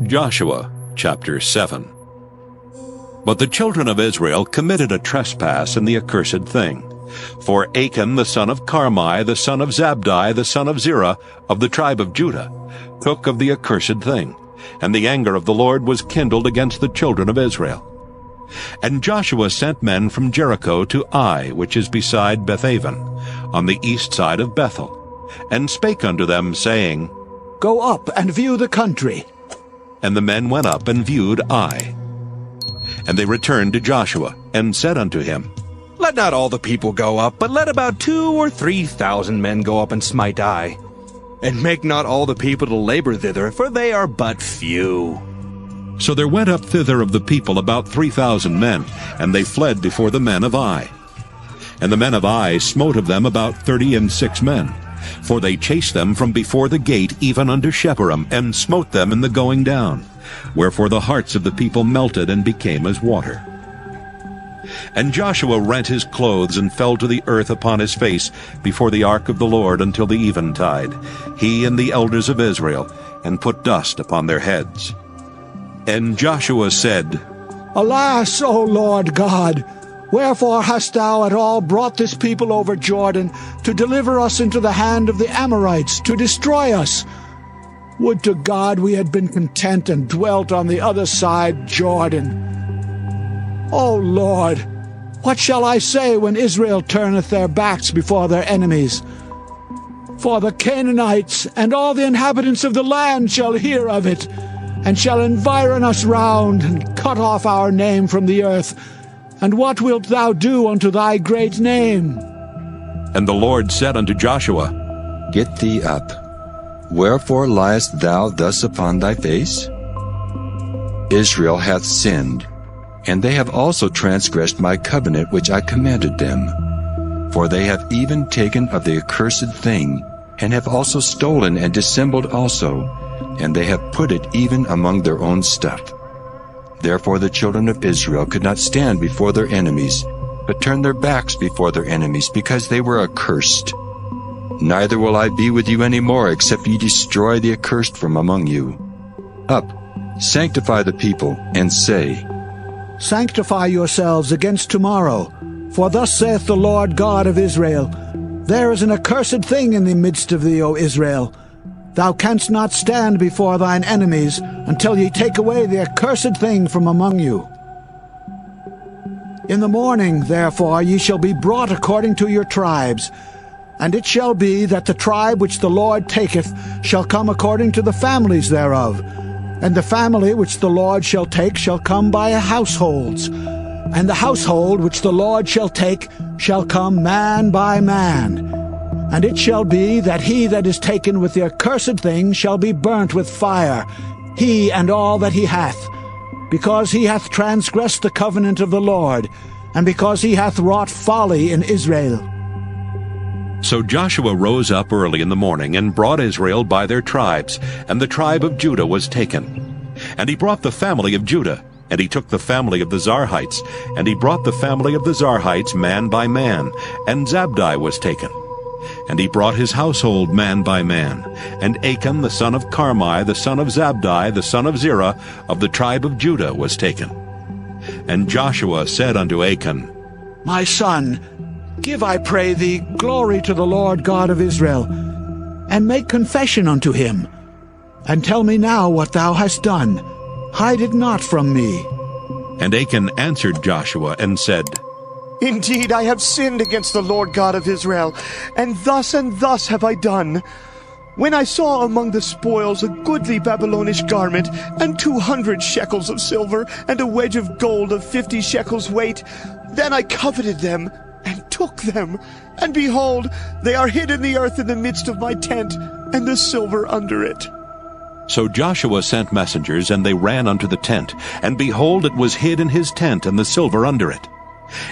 Joshua chapter 7. But the children of Israel committed a trespass in the accursed thing. For Achan the son of Carmi, the son of Zabdi, the son of Zerah, of the tribe of Judah, took of the accursed thing, and the anger of the Lord was kindled against the children of Israel. And Joshua sent men from Jericho to Ai, which is beside Bethaven, on the east side of Bethel, and spake unto them, saying, Go up and view the country. And the men went up and viewed Ai. And they returned to Joshua, and said unto him, Let not all the people go up, but let about 2,000 or 3,000 men go up and smite Ai. And make not all the people to labor thither, for they are but few. So there went up thither of the people about 3,000 men, and they fled before the men of Ai. And the men of Ai smote of them about 36 men, for they chased them from before the gate even unto Shebarim, and smote them in the going down. Wherefore the hearts of the people melted and became as water. And Joshua rent his clothes and fell to the earth upon his face before the ark of the Lord until the eventide, he and the elders of Israel, and put dust upon their heads. And Joshua said, Alas, O Lord God, wherefore hast thou at all brought this people over Jordan to deliver us into the hand of the Amorites, to destroy us? Would to God we had been content and dwelt on the other side Jordan. O Lord, what shall I say when Israel turneth their backs before their enemies? For the Canaanites and all the inhabitants of the land shall hear of it, and shall environ us round, and cut off our name from the earth. And what wilt thou do unto thy great name? And the Lord said unto Joshua, Get thee up. Wherefore liest thou thus upon thy face? Israel hath sinned, and they have also transgressed my covenant which I commanded them. For they have even taken of the accursed thing, and have also stolen and dissembled also, and they have put it even among their own stuff. Therefore the children of Israel could not stand before their enemies, but turned their backs before their enemies, because they were accursed. Neither will I be with you any more, except ye destroy the accursed from among you. Up, sanctify the people, and say, Sanctify yourselves against tomorrow, for thus saith the Lord God of Israel, There is an accursed thing in the midst of thee, O Israel. Thou canst not stand before thine enemies until ye take away the accursed thing from among you. In the morning, therefore, ye shall be brought according to your tribes. And it shall be that the tribe which the Lord taketh shall come according to the families thereof. And the family which the Lord shall take shall come by households. And the household which the Lord shall take shall come man by man. And it shall be that he that is taken with the accursed thing shall be burnt with fire, he and all that he hath, because he hath transgressed the covenant of the Lord, and because he hath wrought folly in Israel. So Joshua rose up early in the morning, and brought Israel by their tribes, and the tribe of Judah was taken. And he brought the family of Judah, and he took the family of the Zarhites, and he brought the family of the Zarhites man by man, and Zabdi was taken. And he brought his household man by man. And Achan the son of Carmi, the son of Zabdi, the son of Zerah, of the tribe of Judah was taken. And Joshua said unto Achan, My son, give, I pray thee, glory to the Lord God of Israel, and make confession unto him. And tell me now what thou hast done. Hide it not from me. And Achan answered Joshua and said, Indeed, I have sinned against the Lord God of Israel, and thus have I done. When I saw among the spoils a goodly Babylonish garment, and 200 shekels of silver, and a wedge of gold of 50 shekels weight, then I coveted them, and took them. And behold, they are hid in the earth in the midst of my tent, and the silver under it. So Joshua sent messengers, and they ran unto the tent, and behold, it was hid in his tent, and the silver under it.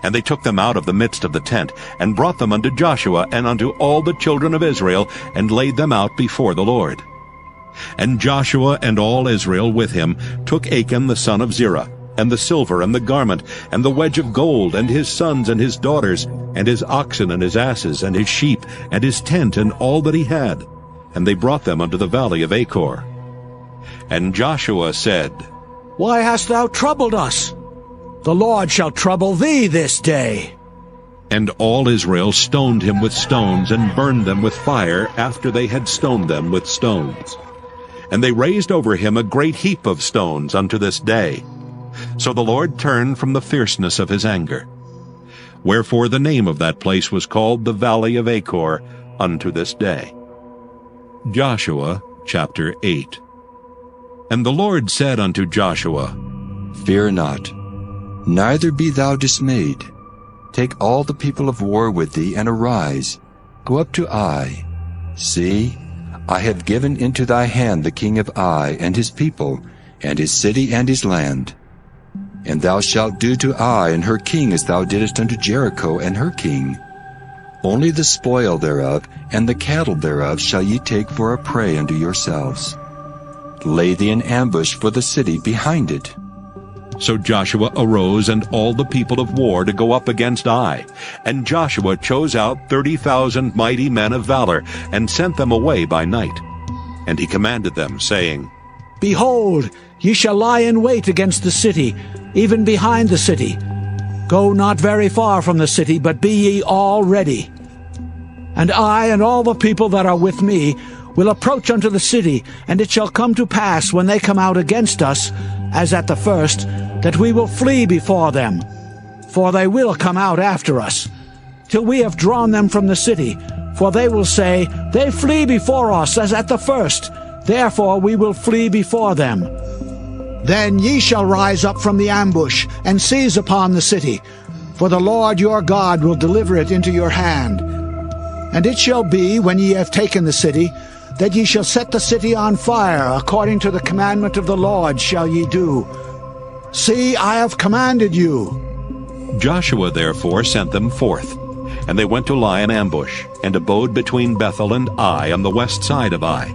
And they took them out of the midst of the tent, and brought them unto Joshua and unto all the children of Israel, and laid them out before the Lord. And Joshua and all Israel with him took Achan the son of Zerah, and the silver, and the garment, and the wedge of gold, and his sons and his daughters, and his oxen and his asses, and his sheep, and his tent, and all that he had. And they brought them unto the valley of Achor. And Joshua said, Why hast thou troubled us? The Lord shall trouble thee this day. And all Israel stoned him with stones and burned them with fire after they had stoned them with stones. And they raised over him a great heap of stones unto this day. So the Lord turned from the fierceness of his anger. Wherefore the name of that place was called the Valley of Achor unto this day. Joshua chapter 8. And the Lord said unto Joshua, Fear not, neither be thou dismayed. Take all the people of war with thee, and arise, go up to Ai. See, I have given into thy hand the king of Ai, and his people, and his city, and his land. And thou shalt do to Ai and her king as thou didst unto Jericho and her king. Only the spoil thereof, and the cattle thereof shall ye take for a prey unto yourselves. Lay thee an ambush for the city behind it. So Joshua arose and all the people of war to go up against Ai. And Joshua chose out 30,000 mighty men of valor, and sent them away by night. And he commanded them, saying, Behold, ye shall lie in wait against the city, even behind the city. Go not very far from the city, but be ye all ready. And I and all the people that are with me will approach unto the city, and it shall come to pass, when they come out against us, as at the first, that we will flee before them. For they will come out after us, till we have drawn them from the city. For they will say, They flee before us as at the first, therefore we will flee before them. Then ye shall rise up from the ambush, and seize upon the city, for the Lord your God will deliver it into your hand. And it shall be, when ye have taken the city, that ye shall set the city on fire, according to the commandment of the Lord shall ye do. See, I have commanded you. Joshua therefore sent them forth. And they went to lie in ambush, and abode between Bethel and Ai on the west side of Ai.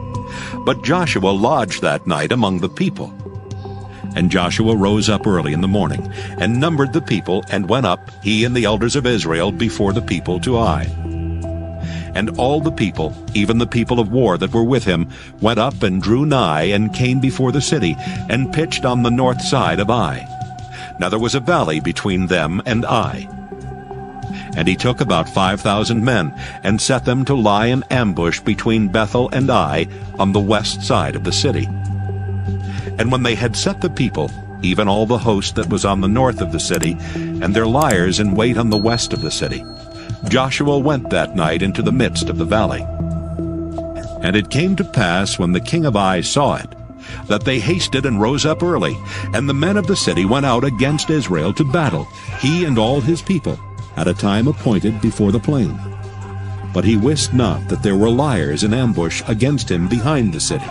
But Joshua lodged that night among the people. And Joshua rose up early in the morning, and numbered the people, and went up, he and the elders of Israel, before the people to Ai. And all the people, even the people of war that were with him, went up and drew nigh, and came before the city, and pitched on the north side of Ai. Now there was a valley between them and Ai. And he took about 5,000 men, and set them to lie in ambush between Bethel and Ai, on the west side of the city. And when they had set the people, even all the host that was on the north of the city, and their liers in wait on the west of the city, Joshua went that night into the midst of the valley. And it came to pass, when the king of Ai saw it, that they hasted and rose up early, and the men of the city went out against Israel to battle, he and all his people, at a time appointed before the plain. But he wist not that there were liers in ambush against him behind the city.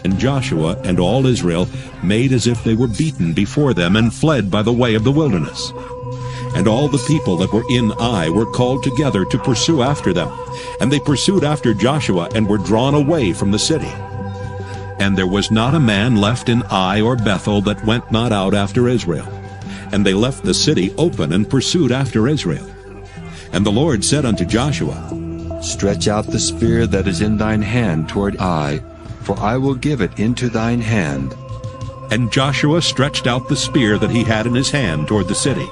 And Joshua and all Israel made as if they were beaten before them, and fled by the way of the wilderness. And all the people that were in Ai were called together to pursue after them. And they pursued after Joshua, and were drawn away from the city. And there was not a man left in Ai or Bethel that went not out after Israel. And they left the city open, and pursued after Israel. And the Lord said unto Joshua, Stretch out the spear that is in thine hand toward Ai, for I will give it into thine hand. And Joshua stretched out the spear that he had in his hand toward the city.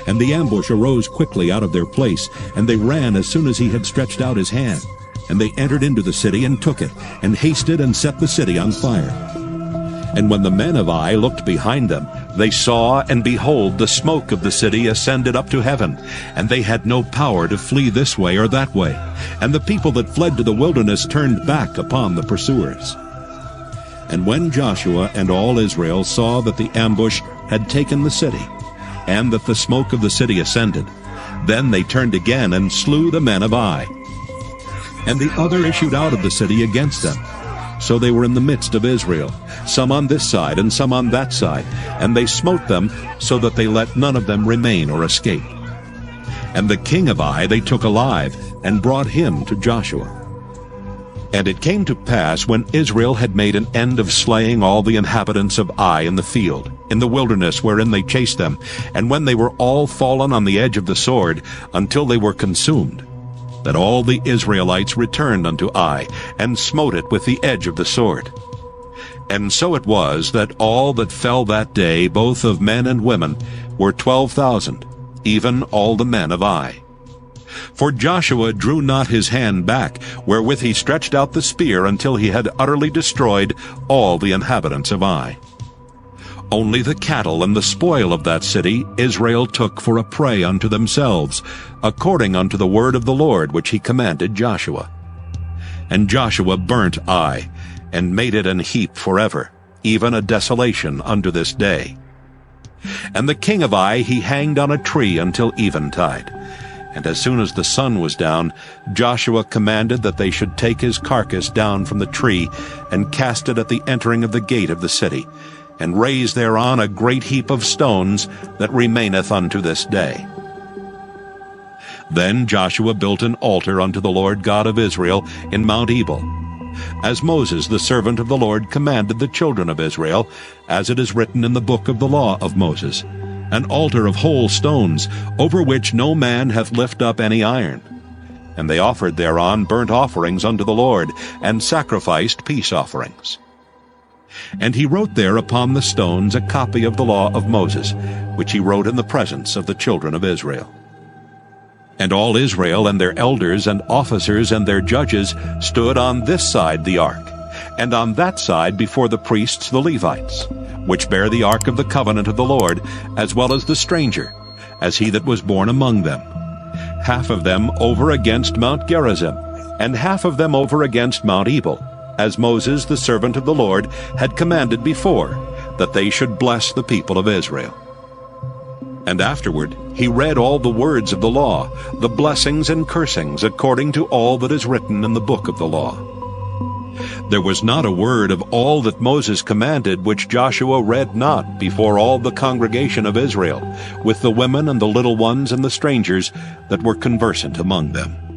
And the ambush arose quickly out of their place, and they ran as soon as he had stretched out his hand. And they entered into the city, and took it, and hasted and set the city on fire. And when the men of Ai looked behind them, they saw, and behold, the smoke of the city ascended up to heaven, and they had no power to flee this way or that way. And the people that fled to the wilderness turned back upon the pursuers. And when Joshua and all Israel saw that the ambush had taken the city, and that the smoke of the city ascended, then they turned again, and slew the men of Ai. And the other issued out of the city against them. So they were in the midst of Israel, some on this side and some on that side, and they smote them, so that they let none of them remain or escape. And the king of Ai they took alive, and brought him to Joshua. And it came to pass, when Israel had made an end of slaying all the inhabitants of Ai in the field, in the wilderness wherein they chased them, and when they were all fallen on the edge of the sword, until they were consumed, that all the Israelites returned unto Ai, and smote it with the edge of the sword. And so it was that all that fell that day, both of men and women, were 12,000, even all the men of Ai. For Joshua drew not his hand back, wherewith he stretched out the spear until he had utterly destroyed all the inhabitants of Ai. Only the cattle and the spoil of that city Israel took for a prey unto themselves, according unto the word of the Lord which he commanded Joshua. And Joshua burnt Ai, and made it an heap forever, even a desolation unto this day. And the king of Ai he hanged on a tree until eventide. And as soon as the sun was down, Joshua commanded that they should take his carcass down from the tree, and cast it at the entering of the gate of the city, and raise thereon a great heap of stones that remaineth unto this day. Then Joshua built an altar unto the Lord God of Israel in Mount Ebal, as Moses the servant of the Lord commanded the children of Israel, as it is written in the book of the law of Moses, an altar of whole stones, over which no man hath lift up any iron. And they offered thereon burnt offerings unto the Lord, and sacrificed peace offerings. And he wrote there upon the stones a copy of the law of Moses, which he wrote in the presence of the children of Israel. And all Israel and their elders and officers and their judges stood on this side the ark, and on that side before the priests the Levites, which bear the ark of the covenant of the Lord, as well as the stranger, as he that was born among them. Half of them over against Mount Gerizim, and half of them over against Mount Ebal, as Moses the servant of the Lord had commanded before, that they should bless the people of Israel. And afterward he read all the words of the law, the blessings and cursings, according to all that is written in the book of the law. There was not a word of all that Moses commanded which Joshua read not before all the congregation of Israel, with the women and the little ones and the strangers that were conversant among them.